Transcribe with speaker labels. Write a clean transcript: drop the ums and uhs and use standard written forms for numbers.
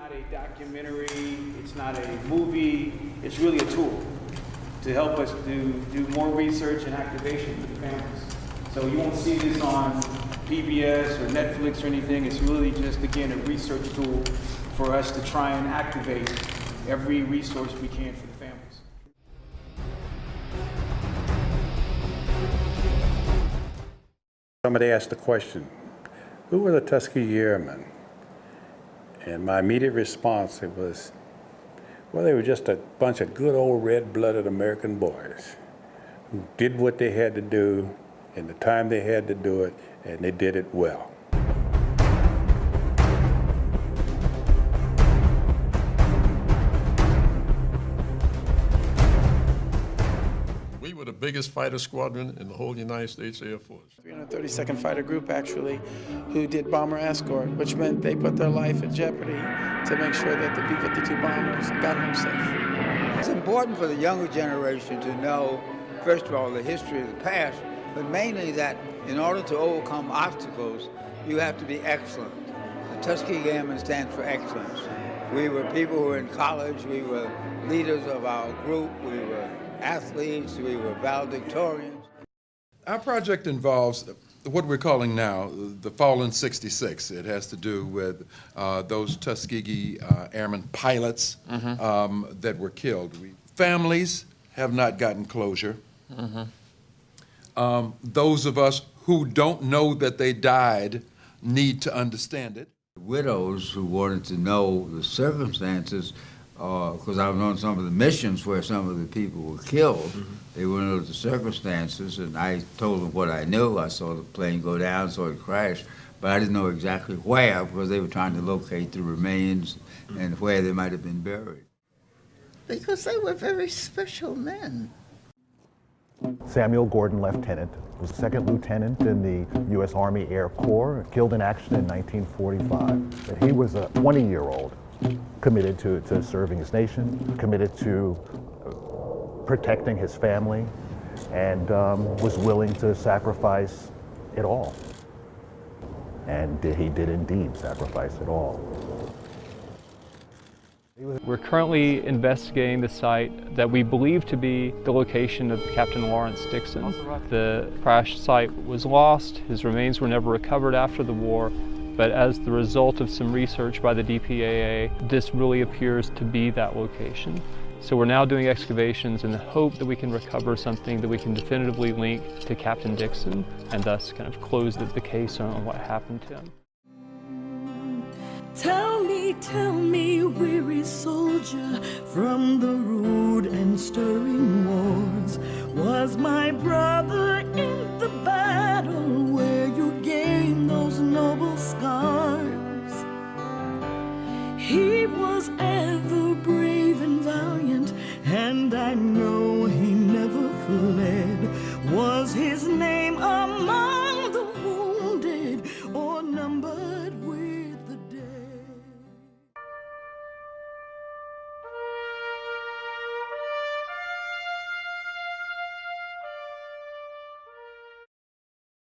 Speaker 1: not a documentary, it's not a movie, it's really a tool to help us do more research and activation for the families. So you won't see this on PBS or Netflix or anything. It's really just, again, a research tool for us to try and activate every resource we can for the families.
Speaker 2: Somebody asked the question, who were the Tuskegee Airmen? And my immediate response, it was, well, they were just a bunch of good old red-blooded American boys who did what they had to do in the time they had to do it, and they did it well.
Speaker 3: We were the biggest fighter squadron in the whole United States Air Force.
Speaker 4: 332nd Fighter Group, actually, who did bomber escort, which meant they put their life at jeopardy to make sure that the B-52 bombers got home safe.
Speaker 5: It's important for the younger generation to know, first of all, the history of the past, but mainly that in order to overcome obstacles, you have to be excellent. The Tuskegee Airmen stands for excellence. We were people who were in college, we were leaders of our group, we were athletes, we were valedictorians.
Speaker 6: Our project involves what we're calling now the Fallen 66. It has to do with those Tuskegee Airmen pilots that were killed. Families have not gotten closure. Those of us who don't know that they died need to understand it.
Speaker 5: Widows who wanted to know the circumstances, because I've known some of the missions where some of the people were killed. They wanted to know the circumstances, and I told them what I knew. I saw the plane go down, saw it crash, but I didn't know exactly where, because they were trying to locate the remains and where they might have been buried.
Speaker 7: Because they were very special men.
Speaker 8: Samuel Gordon, lieutenant, was second lieutenant in the U.S. Army Air Corps, killed in action in 1945. He was a 20-year-old committed to serving his nation, committed to protecting his family, and was willing to sacrifice it all. And he did indeed sacrifice it all.
Speaker 9: We're currently investigating the site that we believe to be the location of Captain Lawrence Dixon. The crash site was lost, his remains were never recovered after the war, but as the result of some research by the DPAA, this really appears to be that location. So we're now doing excavations in the hope that we can recover something that we can definitively link to Captain Dixon and thus kind of close the case on what happened to him.
Speaker 10: Tell me, weary soldier, from the rude and stirring wars, was my brother in the battle where you gained those noble scars? He was ever brave and valiant, and I know he never forgot.